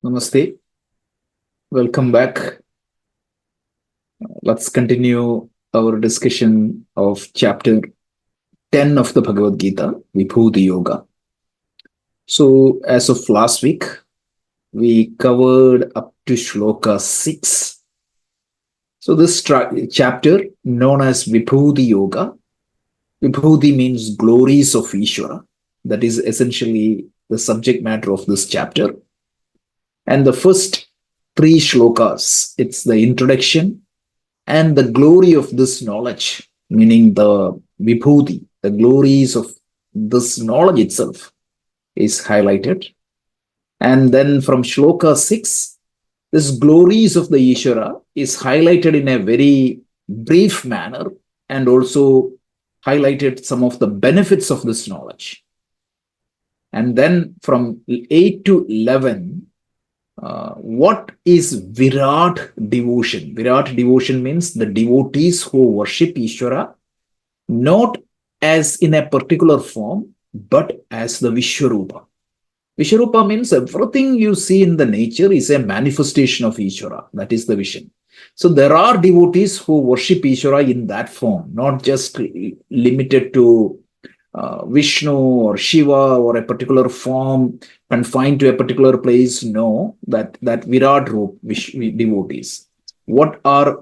Namaste. Welcome back. Let's continue our discussion of chapter 10 of the Bhagavad Gita, Vibhuti Yoga. So, as of last week, we covered up to Shloka 6. So, this chapter, known as Vibhuti Yoga, Vibhuti means glories of Ishvara. That is essentially the subject matter of this chapter. And the first three shlokas, it's the introduction and the glory of this knowledge, meaning the Vibhuti, the glories of this knowledge itself is highlighted. And then from shloka 6, this glories of the Ishvara is highlighted in a very brief manner and also highlighted some of the benefits of this knowledge. And then from 8 to 11, what is Virat devotion? Virat devotion means the devotees who worship Ishvara not as in a particular form, but as the Vishwarupa. Vishwarupa means everything you see in the nature is a manifestation of Ishvara. That is the vision. So there are devotees who worship Ishvara in that form, not just limited to Vishnu or Shiva or a particular form confined to a particular place. No, that Virat Roop devotees. What is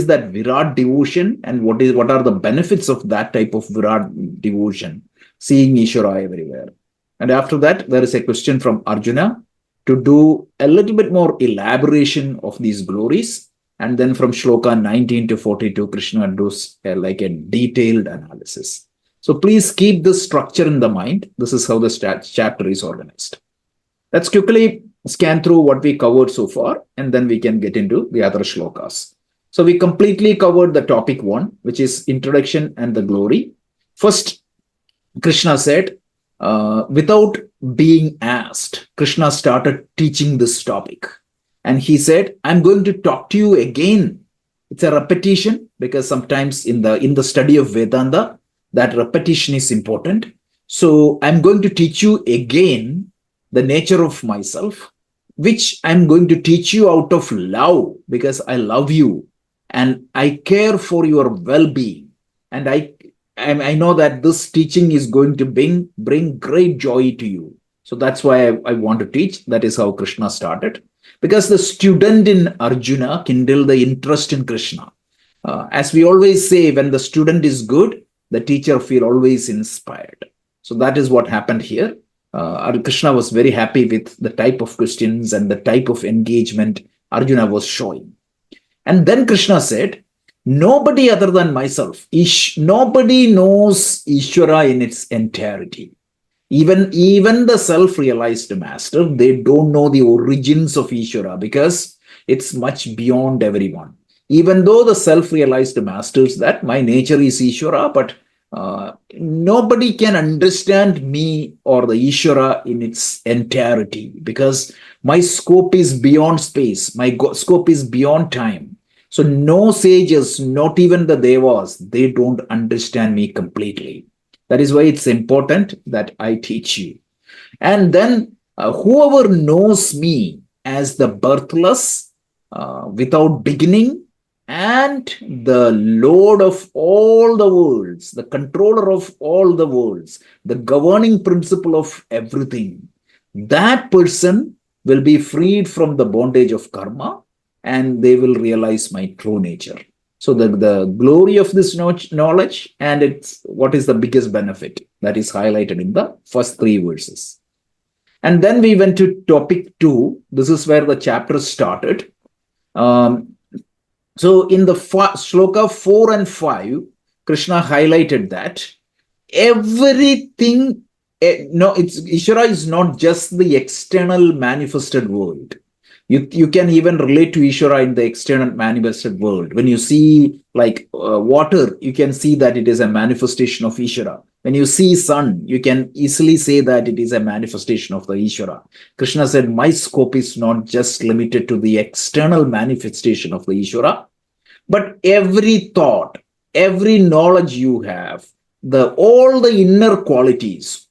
that Virat devotion, and what are the benefits of that type of Virat devotion? Seeing Ishvara everywhere. And after that, there is a question from Arjuna to do a little bit more elaboration of these glories. And then from shloka 19 to 42, Krishna does like a detailed analysis. So please keep this structure in the mind. This is how the chapter is organized. Let's quickly scan through what we covered so far, and then we can get into the other shlokas. So we completely covered the topic 1, which is introduction and the glory. First, Krishna said, without being asked, Krishna started teaching this topic. And he said, I'm going to talk to you again. It's a repetition because sometimes in the study of Vedanta, that repetition is important. So I'm going to teach you again the nature of myself, which I'm going to teach you out of love because I love you and I care for your well-being. And I know that this teaching is going to bring great joy to you. So that's why I want to teach. That is how Krishna started. Because the student in Arjuna kindled the interest in Krishna. As we always say, when the student is good, the teacher feels always inspired. So that is what happened here. Krishna was very happy with the type of questions and the type of engagement Arjuna was showing. And then Krishna said, nobody other than myself, nobody knows Ishvara in its entirety. Even the self-realized master, they don't know the origins of Ishvara because it's much beyond everyone. Even though the self-realized masters that my nature is Ishvara, but nobody can understand me or the Ishvara in its entirety because my scope is beyond space. My scope is beyond time. So no sages, not even the Devas, they don't understand me completely. That is why it's important that I teach you. And then whoever knows me as the birthless, without beginning, and the Lord of all the worlds, the controller of all the worlds, the governing principle of everything, that person will be freed from the bondage of karma and they will realize my true nature. So the glory of this knowledge and it's what is the biggest benefit that is highlighted in the first 3 verses. And then we went to topic 2. This is where the chapter started. So in the shloka 4 and 5, Krishna highlighted that everything, Ishvara is not just the external manifested world. You can even relate to Ishvara in the external manifested world. When you see like water, you can see that it is a manifestation of Ishvara. When you see sun, you can easily say that it is a manifestation of the Ishvara. Krishna said, my scope is not just limited to the external manifestation of the Ishvara, but every thought, every knowledge you have, all the inner qualities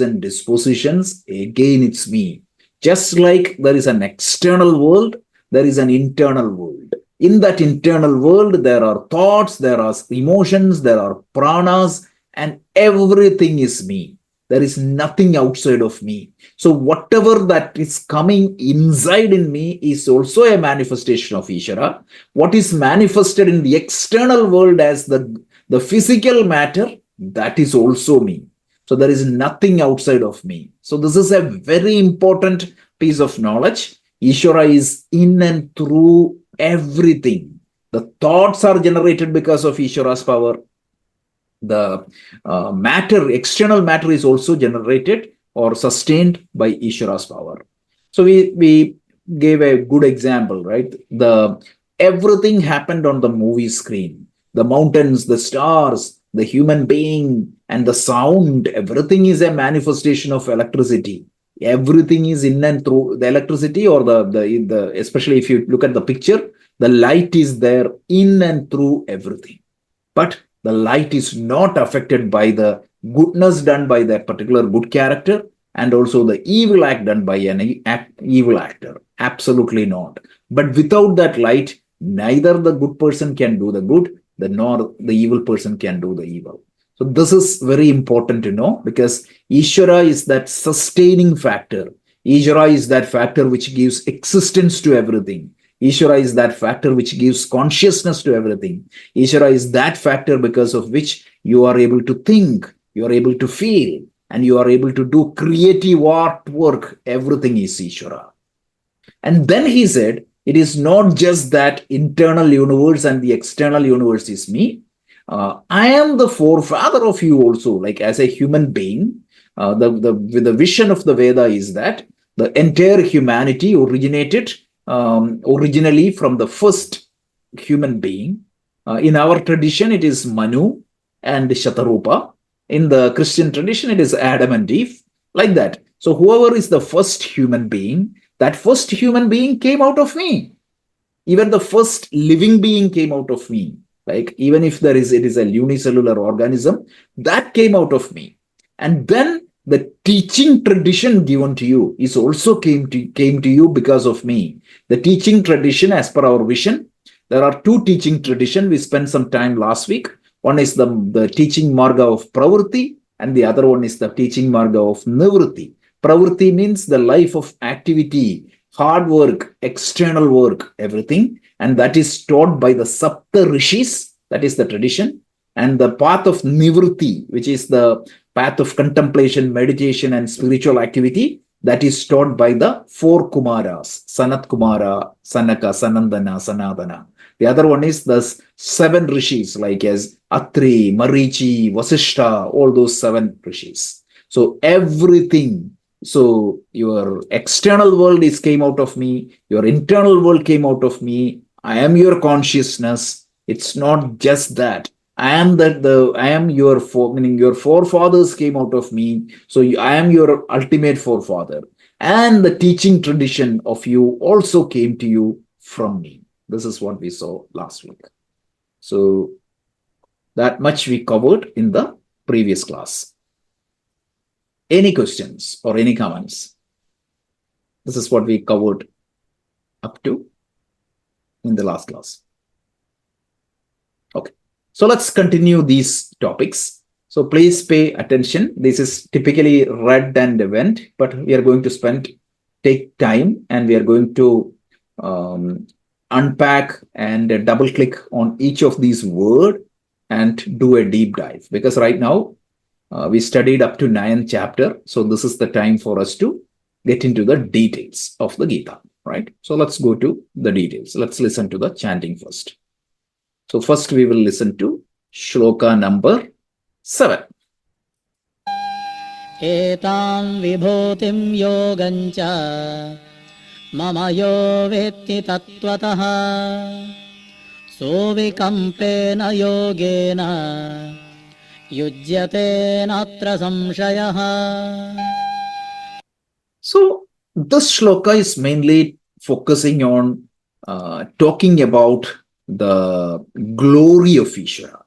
and dispositions, again it's me. Just like there is an external world, there is an internal world. In that internal world, there are thoughts, there are emotions, there are pranas, and everything is me. There is nothing outside of me. So whatever that is coming inside in me is also a manifestation of Ishvara. What is manifested in the external world as the physical matter, that is also me. So there is nothing outside of me. So this is a very important piece of knowledge. Ishvara is in and through everything. The thoughts are generated because of Ishvara's power. The external matter is also generated or sustained by Ishvara's power. So we gave a good example, right? Everything happened on the movie screen. The mountains, the stars, the human being, and the sound, everything is a manifestation of electricity. Everything is in and through the electricity, or the especially if you look at the picture, the light is there in and through everything. But the light is not affected by the goodness done by that particular good character, and also the evil act done by an evil actor. Absolutely not. But without that light, neither the good person can do the good, nor the evil person can do the evil. So this is very important to know, because Ishvara is that sustaining factor. Ishvara is that factor which gives existence to everything. Ishvara is that factor which gives consciousness to everything. Ishvara is that factor because of which you are able to think, you are able to feel, and you are able to do creative artwork. Everything is Ishvara. And then he said, it is not just that internal universe and the external universe is me. I am the forefather of you also, like as a human being. The vision of the Veda is that the entire humanity originated originally from the first human being. In our tradition, it is Manu and Shatarupa. In the Christian tradition, it is Adam and Eve, like that. So whoever is the first human being, that first human being came out of me. Even the first living being came out of me. Like even if it is a unicellular organism, that came out of me. And then the teaching tradition given to you is also came to you because of me. The teaching tradition, as per our vision, there are two teaching traditions. We spent some time last week. One is the teaching marga of pravritti, and the other one is the teaching marga of nivritti. Pravritti means the life of activity, hard work, external work, everything. And that is taught by the Sapta Rishis, that is the tradition. And the path of nivritti, which is the path of contemplation, meditation, and spiritual activity, that is taught by the four Kumaras, Sanat Kumara, Sanaka, Sanandana, Sanadana. The other one is the seven rishis, like as Atri, Marichi, Vasishta, all those seven rishis. So everything, so your external world came out of me, your internal world came out of me. I am your consciousness. It's not just that. I am your meaning your forefathers came out of me. So I am your ultimate forefather. And the teaching tradition of you also came to you from me. This is what we saw last week. So that much we covered in the previous class. Any questions or any comments? This is what we covered up to in the last class. Okay. So let's continue these topics. So please pay attention. This is typically read and event, but we are going to take time, and we are going to unpack and double click on each of these words and do a deep dive. Because right now we studied up to 9th chapter. So this is the time for us to get into the details of the Gita, right? So let's go to the details. Let's listen to the chanting first. So first we will listen to Shloka number 7. Etam vibhutim yogancha mama yo vetti tattvataha sovikampena yogena yujyate natra samshayaha. So this shloka is mainly focusing on talking about the glory of Ishvara.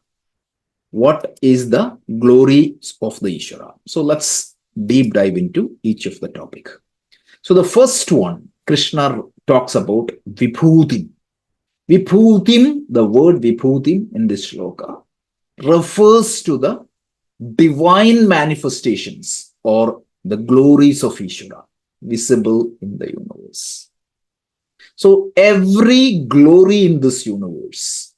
what is the glory of the Ishvara. So let's deep dive into each of the topic. So the first one, Krishna talks about Vibhuti. Vibhutim, the word Vibhutim in this shloka, refers to the divine manifestations or the glories of Ishvara visible in the universe. So every glory in this universe,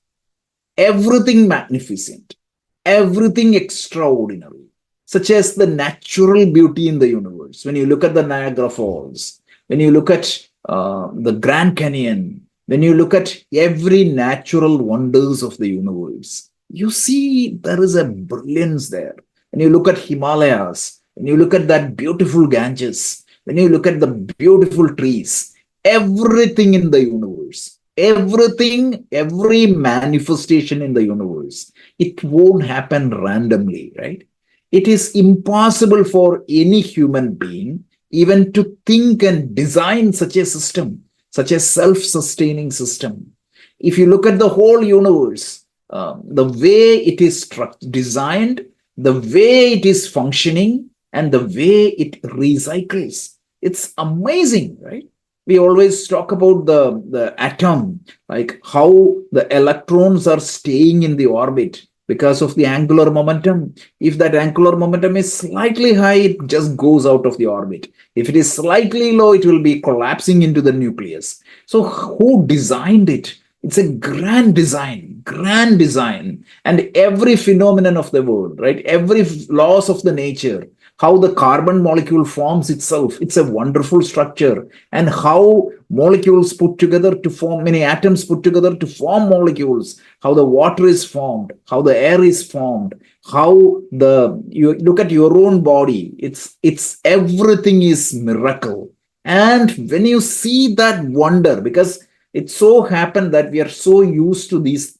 everything magnificent, everything extraordinary, such as the natural beauty in the universe. When you look at the Niagara Falls, when you look at the Grand Canyon, when you look at every natural wonders of the universe, you see there is a brilliance there. When you look at Himalayas, when you look at that beautiful Ganges, when you look at the beautiful trees, everything in the universe, everything, every manifestation in the universe, it won't happen randomly, right? It is impossible for any human being even to think and design such a system, such a self-sustaining system. If you look at the whole universe, the way it is designed, the way it is functioning, and the way it recycles, it's amazing, right? We always talk about the atom, like how the electrons are staying in the orbit because of the angular momentum. If that angular momentum is slightly high, it just goes out of the orbit. If it is slightly low, it will be collapsing into the nucleus. So who designed it? It's a grand design, grand design. And every phenomenon of the world, right? Every laws of the nature, how the carbon molecule forms itself, it's a wonderful structure. And how molecules put together to form, many atoms put together to form molecules, how the water is formed, how the air is formed, how you look at your own body, it's everything is miracle. And when you see that wonder, because it so happened that we are so used to these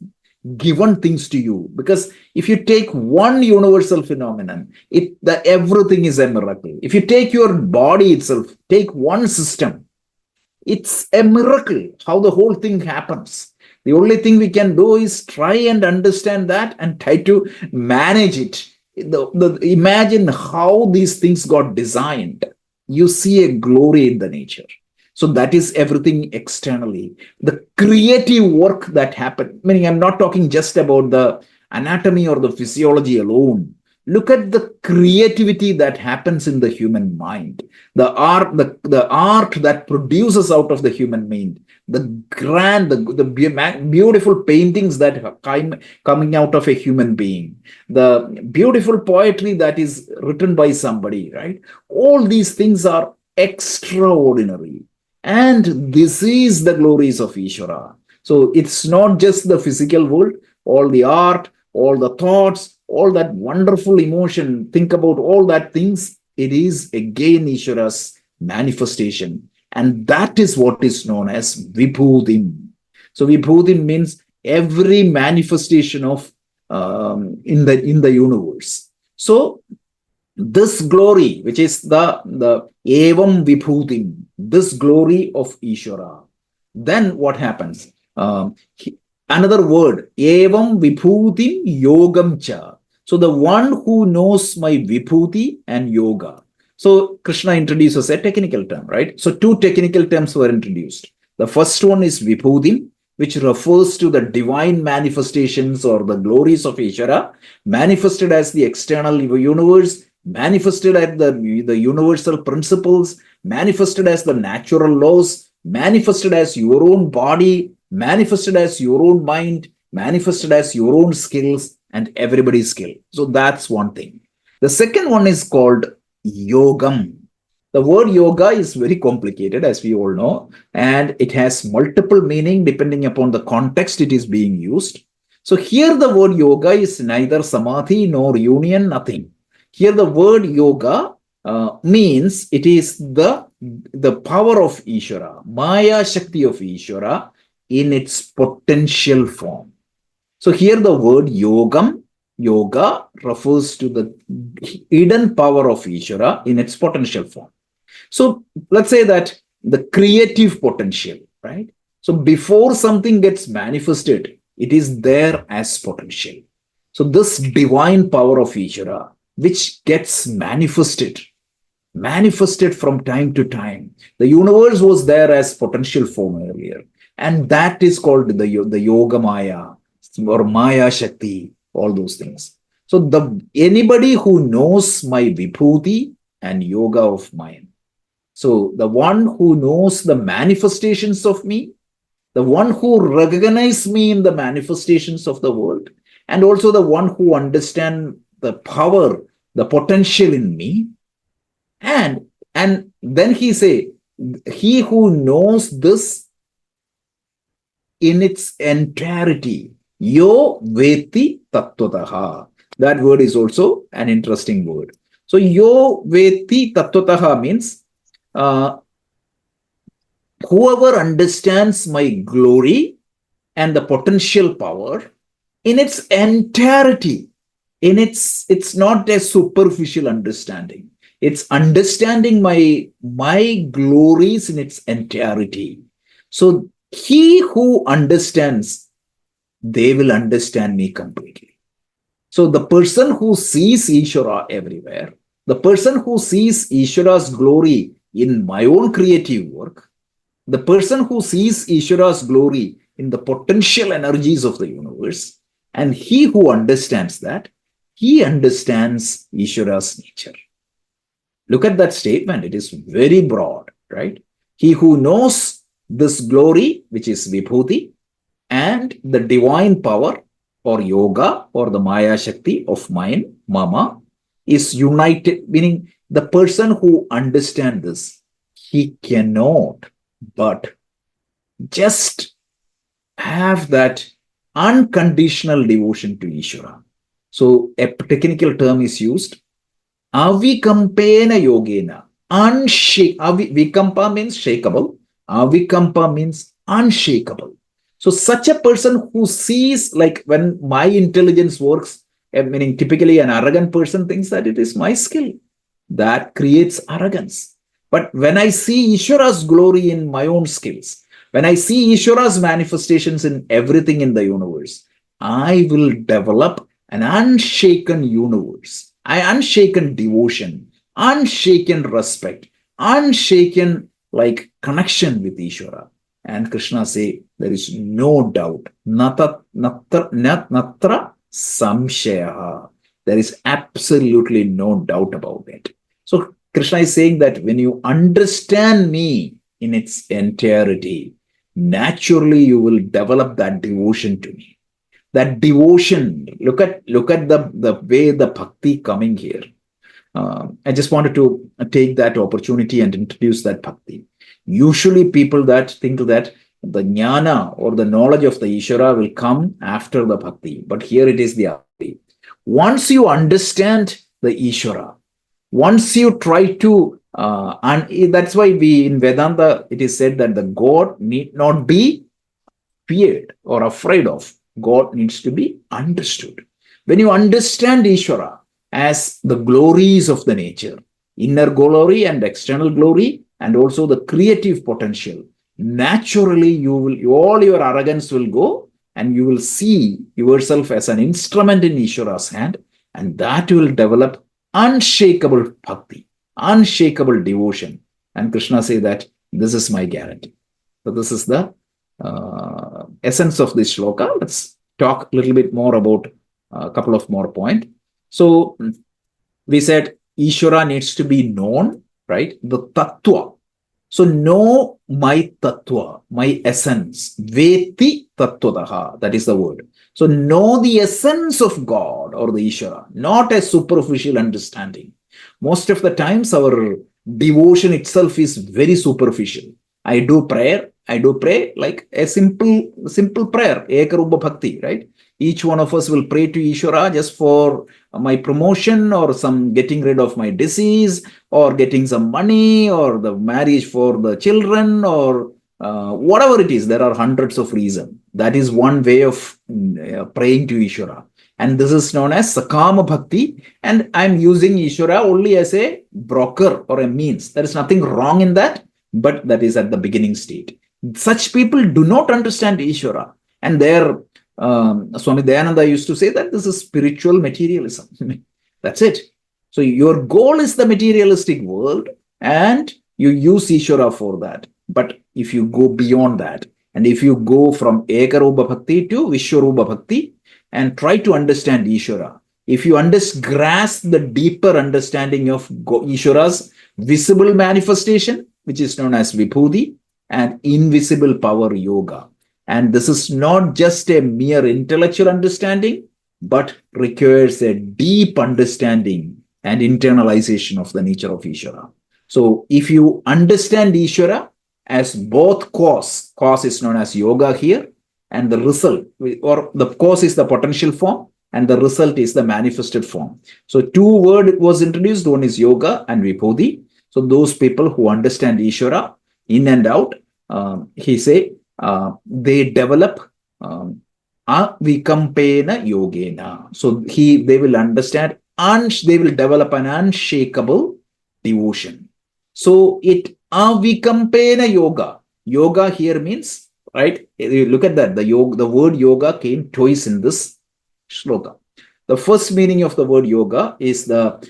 given things to you, because if you take one universal phenomenon, everything is a miracle. If you take your body itself, take one system, it's a miracle how the whole thing happens. The only thing we can do is try and understand that and try to manage it. Imagine how these things got designed. You see a glory in the nature. So that is everything externally. The creative work that happened, meaning I'm not talking just about the anatomy or the physiology alone. Look at the creativity that happens in the human mind, the art that produces out of the human mind, the beautiful paintings that are coming out of a human being, the beautiful poetry that is written by somebody, right? All these things are extraordinary. And this is the glories of Ishvara. So it's not just the physical world, all the art, all the thoughts, all that wonderful emotion. Think about all that things. It is again Ishvara's manifestation. And that is what is known as Vibhutim. So Vibhutim means every manifestation of in the universe. So this glory, which is the Evam Vibhutim, this glory of Ishvara. Then what happens? Another word, Evam Vibhutim Yogam Cha. So the one who knows my Vibhuti and Yoga. So Krishna introduces a technical term, right? So two technical terms were introduced. The first one is Vibhutim, which refers to the divine manifestations or the glories of Ishvara, manifested as the external universe, manifested as the universal principles, manifested as the natural laws, manifested as your own body, manifested as your own mind, manifested as your own skills and everybody's skill. So that's one thing. The second one is called Yogam. The word yoga is very complicated, as we all know, and it has multiple meaning depending upon the context it is being used. So here the word yoga is neither samadhi nor union, nothing. Here the word yoga means it is the power of Ishvara, Maya Shakti of Ishvara in its potential form. So here the word yogam, yoga refers to the hidden power of Ishvara in its potential form. So let's say that the creative potential, right? So before something gets manifested, it is there as potential. So this divine power of Ishvara, which gets manifested from time to time. The universe was there as potential form earlier, and that is called the Yoga Maya or Maya Shakti, all those things. So anybody who knows my Vibhuti and yoga of mine, so the one who knows the manifestations of me, the one who recognizes me in the manifestations of the world, and also the one who understands the power, the potential in me, and then he say, he who knows this in its entirety, yo veti tattvataha. That word is also an interesting word. So yo veti tattvataha means whoever understands my glory and the potential power in its entirety, it's not a superficial understanding. It's understanding my glories in its entirety. So he who understands, they will understand me completely. So the person who sees Ishvara everywhere, the person who sees Ishvara's glory in my own creative work, the person who sees Ishvara's glory in the potential energies of the universe, and he who understands that, he understands Ishvara's nature. Look at that statement. It is very broad, right? He who knows this glory, which is Vibhuti, and the divine power or yoga or the Maya Shakti of mine, Mama, is united, meaning the person who understands this, he cannot but just have that unconditional devotion to Ishvara. So a technical term is used, avikampena yogena. Vikampa means shakeable. Avikampa means unshakable. So such a person who sees, like when my intelligence works, meaning typically an arrogant person thinks that it is my skill. That creates arrogance. But when I see Ishvara's glory in my own skills, when I see Ishvara's manifestations in everything in the universe, I will develop an unshaken universe, an unshaken devotion, unshaken respect, unshaken like connection with Ishvara. And Krishna say, there is no doubt. Natra samshaya. There is absolutely no doubt about it. So Krishna is saying that when you understand me in its entirety, naturally you will develop that devotion to me. That devotion, look at the way the bhakti coming here. I just wanted to take that opportunity and introduce that bhakti. Usually people that think that the jnana or the knowledge of the Ishvara will come after the bhakti. But here it is the other way. Once you understand the Ishvara, once you try to, and that's why in Vedanta, it is said that the God need not be feared or afraid of. God needs to be understood. When you understand Ishvara as the glories of the nature, inner glory and external glory, and also the creative potential, naturally all your arrogance will go and you will see yourself as an instrument in Ishvara's hand, and that will develop unshakable bhakti, unshakable devotion. And Krishna say that this is my guarantee. So this is the essence of this shloka. Let's talk a little bit more about a couple of more points. So we said Ishvara needs to be known, right? The tattva. So know my tattva, my essence. Veti tattvataha, that is the word. So know the essence of God or the Ishvara, not a superficial understanding. Most of the times our devotion itself is very superficial. I do pray like a simple prayer, Ekarupa Bhakti, right? Each one of us will pray to Ishvara just for my promotion or some getting rid of my disease or getting some money or the marriage for the children or whatever it is. There are hundreds of reasons. That is one way of praying to Ishvara. And this is known as Sakama Bhakti. And I'm using Ishvara only as a broker or a means. There is nothing wrong in that, but that is at the beginning state. Such people do not understand Ishvara, and their Swami Dayananda used to say that this is spiritual materialism. That's it. So your goal is the materialistic world and you use Ishvara for that. But if you go beyond that, and if you go from Ekarupa Bhakti to Vishwarupa Bhakti and try to understand Ishvara, if you grasp the deeper understanding of Ishvara's visible manifestation, which is known as Vibhuti, and invisible power yoga. And this is not just a mere intellectual understanding, but requires a deep understanding and internalization of the nature of Ishvara. So if you understand Ishvara as both cause is known as yoga here, and the result, or the cause is the potential form, and the result is the manifested form. So two words was introduced, one is yoga and Vibhuti. So those people who understand Ishvara in and out, he say, they develop avikampena yogena. So they will understand and they will develop an unshakable devotion. So it avikampena yoga. Yoga here means, right? You look at that. The word yoga came twice in this shloka. The first meaning of the word yoga is the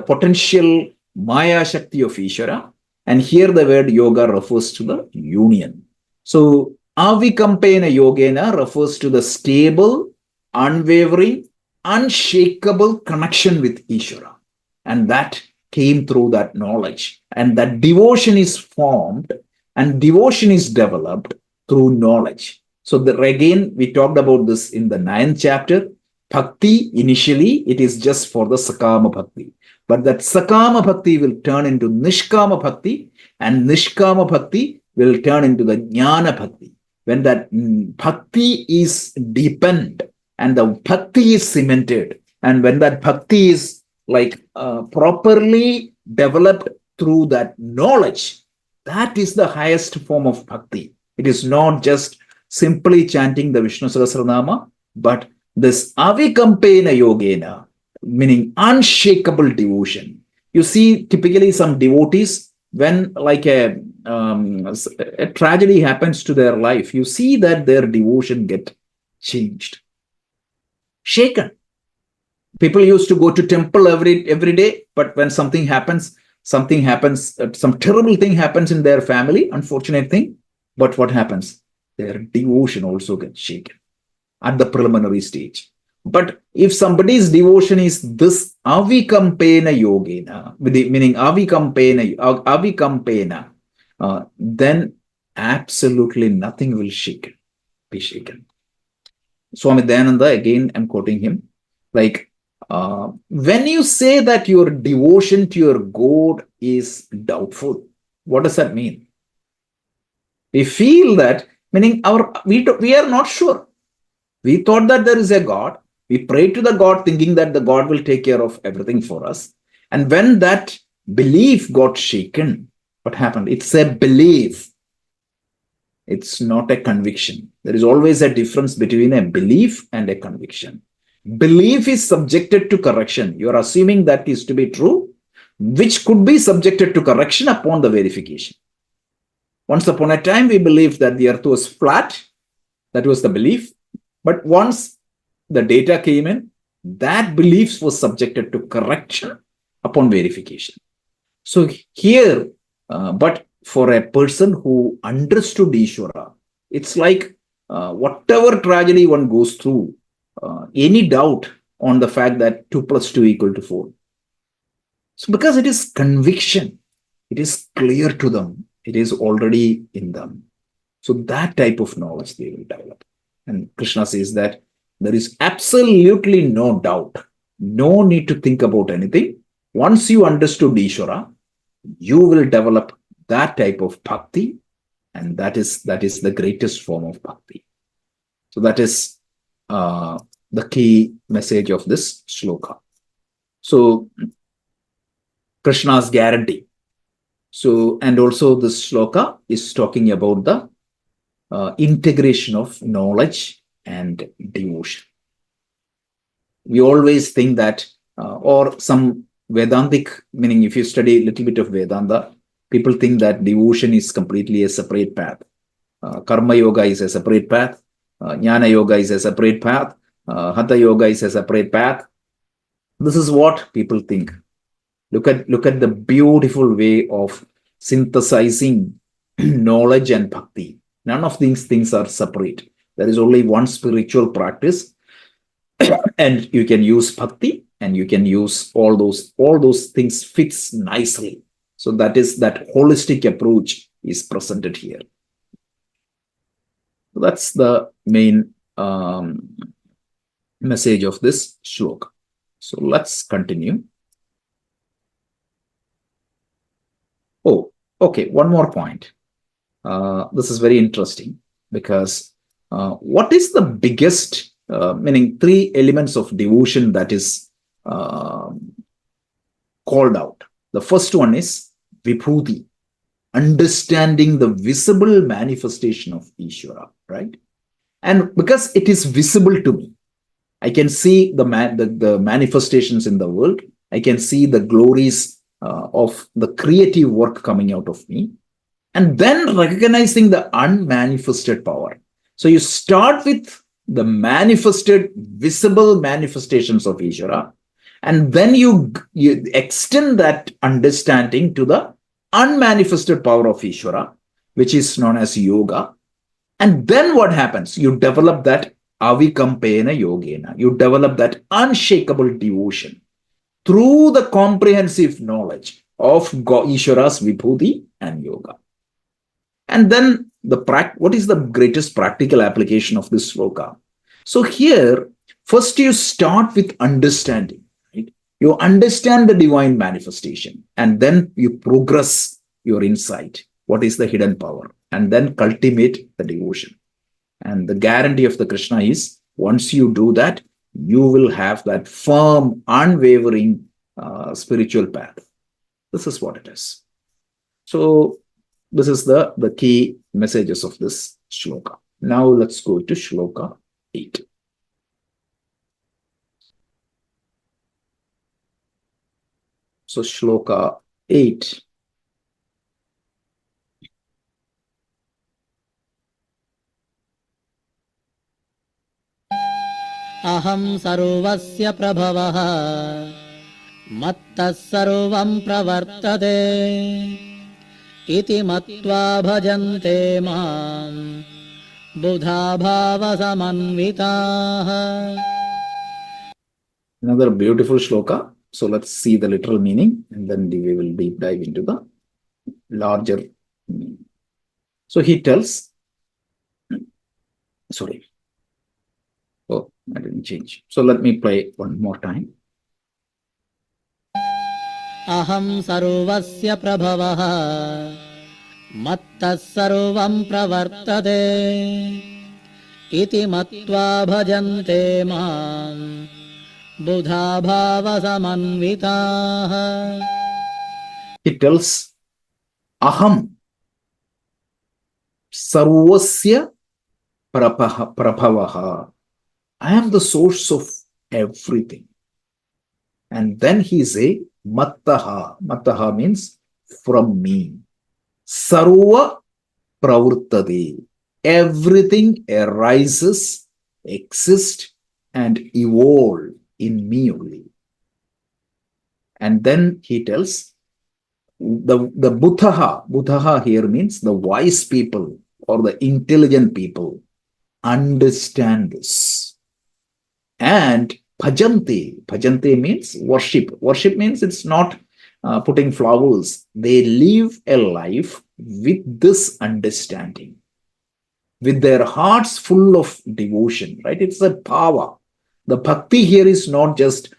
potential Maya Shakti of Ishvara. And here the word yoga refers to the union. So avikampena yogena refers to the stable, unwavering, unshakable connection with Ishvara. And that came through that knowledge. And that devotion is formed and devotion is developed through knowledge. So again, we talked about this in the 9th chapter. Bhakti, initially, it is just for the Sakama Bhakti. But that Sakama Bhakti will turn into Nishkama Bhakti, and Nishkama Bhakti will turn into the Jnana Bhakti. When that Bhakti is deepened and the Bhakti is cemented, and when that Bhakti is properly developed through that knowledge, that is the highest form of Bhakti. It is not just simply chanting the Vishnu Sahasranama, but this avikampena yogena, meaning unshakable devotion. You see, typically some devotees, when a tragedy happens to their life, you see that their devotion get changed, shaken. People used to go to temple every day, but when something happens, some terrible thing happens in their family, unfortunate thing. But what happens? Their devotion also gets shaken at the preliminary stage. But if somebody's devotion is this avikampena yogena, meaning avikampena, then absolutely nothing will be shaken. Swami Dayananda, again, I'm quoting him, when you say that your devotion to your God is doubtful, what does that mean? We feel that, meaning we are not sure. We thought that there is a God. We prayed to the God thinking that the God will take care of everything for us. And when that belief got shaken, what happened? It's a belief. It's not a conviction. There is always a difference between a belief and a conviction. Belief is subjected to correction. You are assuming that is to be true, which could be subjected to correction upon the verification. Once upon a time, we believed that the earth was flat. That was the belief. But once the data came in, that belief was subjected to correction upon verification. So here, but for a person who understood Ishvara, it's like whatever tragedy one goes through, any doubt on the fact that 2 + 2 = 4. So because it is conviction, it is clear to them, it is already in them. So that type of knowledge they will develop. And Krishna says that there is absolutely no doubt, no need to think about anything. Once you understood Ishvara, you will develop that type of bhakti, and that is the greatest form of bhakti. So that is the key message of this shloka. So Krishna's guarantee. So, and also this shloka is talking about the integration of knowledge and devotion. We always think that, or some Vedantic, meaning if you study a little bit of Vedanta, people think that devotion is completely a separate path. Karma yoga is a separate path. Jnana Yoga is a separate path. Hatha Yoga is a separate path. This is what people think. Look at the beautiful way of synthesizing knowledge and bhakti. None of these things are separate. There is only one spiritual practice, and you can use bhakti, and you can use all those things fits nicely. So that holistic approach is presented here. So that's the main message of this shloka. So let's continue. Oh, okay, one more point. This is very interesting because what is the biggest, meaning three elements of devotion that is called out? The first one is Vibhuti, understanding the visible manifestation of Ishvara, right? And because it is visible to me, I can see the manifestations in the world. I can see the glories of the creative work coming out of me. And then recognizing the unmanifested power. So you start with the manifested, visible manifestations of Ishvara, and then you extend that understanding to the unmanifested power of Ishvara, which is known as yoga. And then what happens? You develop that avikampena yogena. You develop that unshakable devotion through the comprehensive knowledge of Ishvara's Vibhuti and yoga. And then what is the greatest practical application of this sloka? So here, first you start with understanding. Right? You understand the divine manifestation, and then you progress your insight. What is the hidden power? And then cultivate the devotion. And the guarantee of the Krishna is, once you do that, you will have that firm, unwavering spiritual path. This is what it is. So this is the key messages of this shloka. Now let's go to shloka 8. So shloka 8. Aham sarvasya prabhavah mattas sarvam pravartate iti matva bhajante mam buddha bhava samanvitaah. Another beautiful shloka. So let's see the literal meaning, and then we will deep dive into the larger meaning. So he tells, sorry. Oh, I didn't change. So let me play one more time. Aham sarvasya prabhavah mattas sarvam pravartate iti matva bhajante mam buddha bhava samanvitaah. He tells, Aham sarvasya prabhavaha. I am the source of everything. And then he say, Mattaha. Mattaha means from me. Sarva pravurtade. Everything arises, exists, and evolve in me only. And then he tells, the Buddhaha here means the wise people or the intelligent people understand this. And bhajante means worship. Worship means it's not putting flowers. They live a life with this understanding, with their hearts full of devotion, right? It's a power. The bhakti here is not just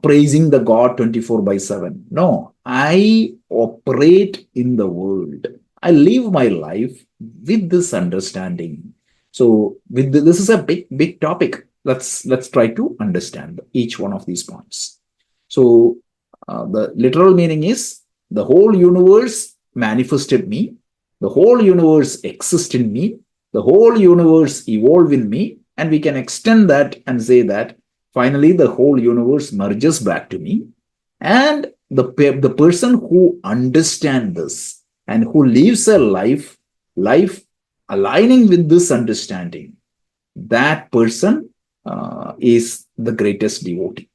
praising the God 24/7. No, I operate in the world. I live my life with this understanding. So this is a big topic. Let's try to understand each one of these points. So the literal meaning is, the whole universe manifested me, the whole universe exists in me, the whole universe evolved in me, and we can extend that and say that finally the whole universe merges back to me. And the person who understands this and who lives a life aligning with this understanding, that person is the greatest devotee.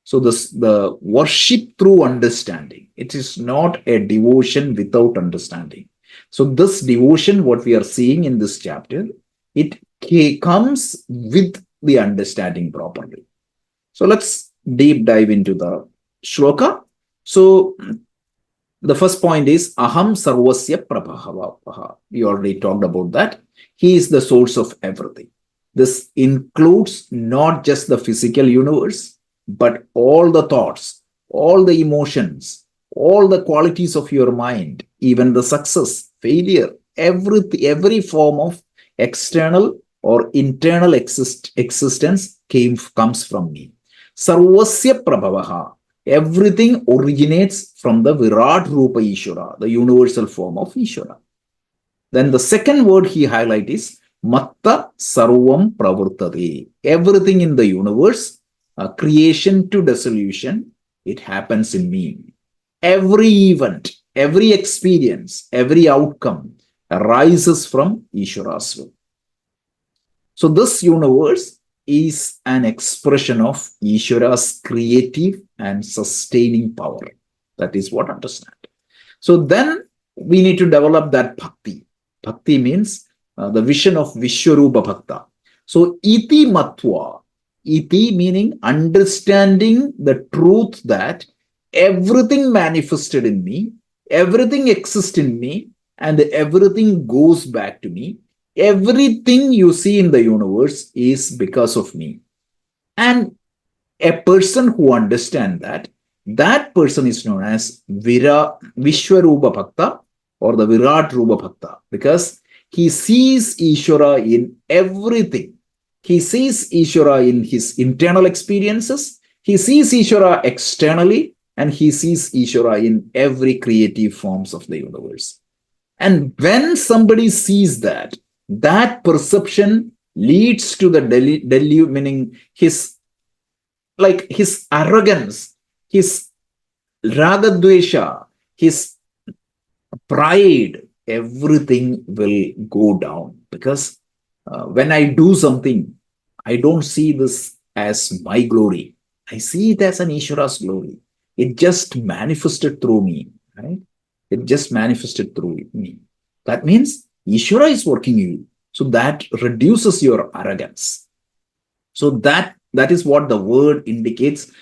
So the worship through understanding. It is not a devotion without understanding. So this devotion, what we are seeing in this chapter, it comes with the understanding properly. So let's deep dive into the shloka. So the first point is Aham Sarvasya Prabhavaha. We already talked about that. He is the source of everything. This includes not just the physical universe, but all the thoughts, all the emotions, all the qualities of your mind, even the success, failure, every form of external or internal existence comes from me. Sarvasya Prabhavaha. Everything originates from the Virat Rupa Ishvara, the universal form of Ishvara. Then the second word he highlights is Matta Sarvam Pravartade. Everything in the universe, creation to dissolution, it happens in me. Every event, every experience, every outcome arises from Ishvara's will. So this universe is an expression of Ishvara's creative and sustaining power. That is what I understand. So then we need to develop that bhakti. Bhakti means the vision of Vishwarupa Bhakta. So iti matva, iti meaning understanding the truth that everything manifested in me, everything exists in me, and everything goes back to me. Everything you see in the universe is because of me. And a person who understands that, that person is known as Vishwarupa Bhakta or the Virat Rupa Bhakta, because he sees Ishvara in everything. He sees Ishvara in his internal experiences, he sees Ishvara externally, and he sees Ishvara in every creative forms of the universe. And when somebody sees that, that perception leads to the delusion, meaning his arrogance, his ragadvesha, his pride, everything will go down. Because when I do something, I don't see this as my glory. I see it as an Ishvara's glory. It just manifested through me, right? It just manifested through me. That means Ishvara is working in you. So that reduces your arrogance. So that is what the word indicates.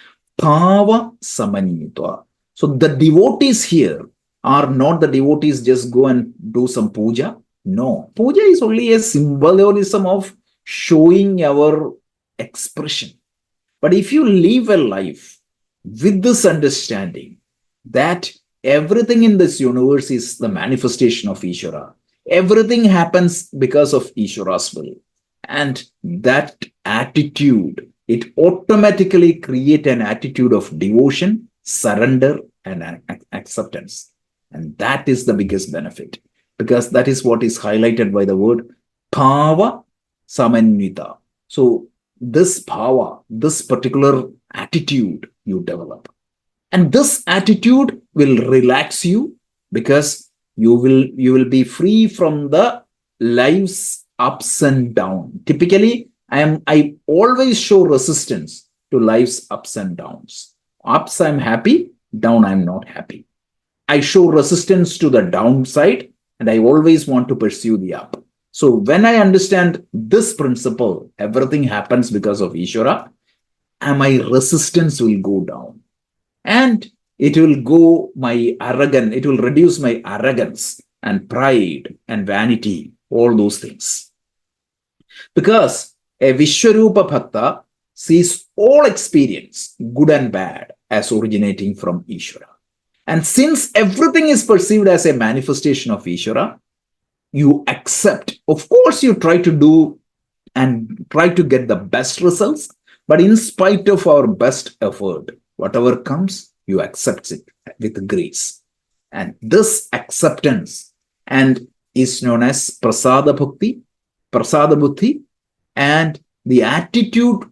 Bhava Samanyitva. So the devotees here are not the devotees just go and do some puja. No, puja is only a symbolism of showing our expression. But if you live a life with this understanding that everything in this universe is the manifestation of Ishvara, everything happens because of Ishvara's will, and that attitude, it automatically creates an attitude of devotion, surrender, and acceptance. And that is the biggest benefit, because that is what is highlighted by the word Bhava Samanyita. So this bhava, this particular attitude you develop. And this attitude will relax you, because you will be free from the life's ups and downs. Typically, I always show resistance to life's ups and downs. Ups, I'm happy. Down, I'm not happy. I show resistance to the downside, and I always want to pursue the up. So when I understand this principle, everything happens because of Ishvara, and my resistance will go down. And it will reduce my arrogance and pride and vanity, all those things. Because a Vishwarupa Bhakta sees all experience, good and bad, as originating from Ishvara. And since everything is perceived as a manifestation of Ishvara, you accept. Of course, you try to do and try to get the best results, but in spite of our best effort, whatever comes, you accept it with grace. And this acceptance and is known as Prasada Bhakti, Prasada Buddhi, and the attitude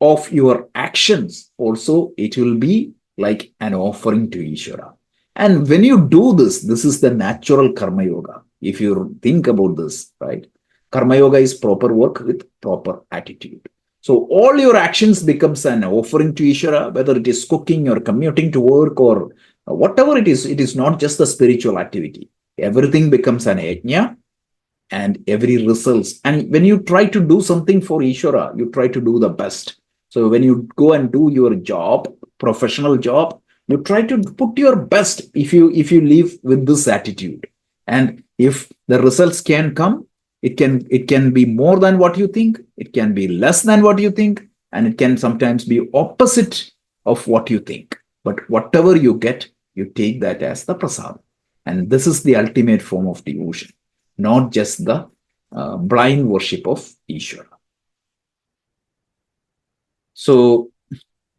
of your actions also, it will be like an offering to Ishvara. And when you do this, this is the natural karma yoga. If you think about this, right? Karma yoga is proper work with proper attitude. So all your actions becomes an offering to Ishvara, whether it is cooking or commuting to work or whatever it is not just the spiritual activity. Everything becomes an yajna and every results. And when you try to do something for Ishvara, you try to do the best. So when you go and do your job, professional job, you try to put your best if you live with this attitude. And if the results can come, it can be more than what you think, it can be less than what you think, and it can sometimes be opposite of what you think. But whatever you get, you take that as the prasad. And this is the ultimate form of devotion, not just the blind worship of Ishvara. So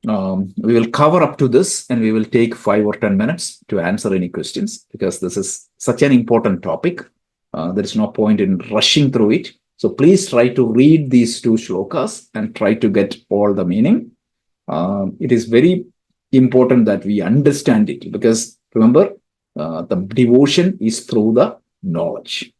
we will cover up to this, and we will take 5 or 10 minutes to answer any questions, because this is such an important topic. There is no point in rushing through it. So please try to read these 2 shlokas and try to get all the meaning. It is very important that we understand it, because remember, the devotion is through the knowledge.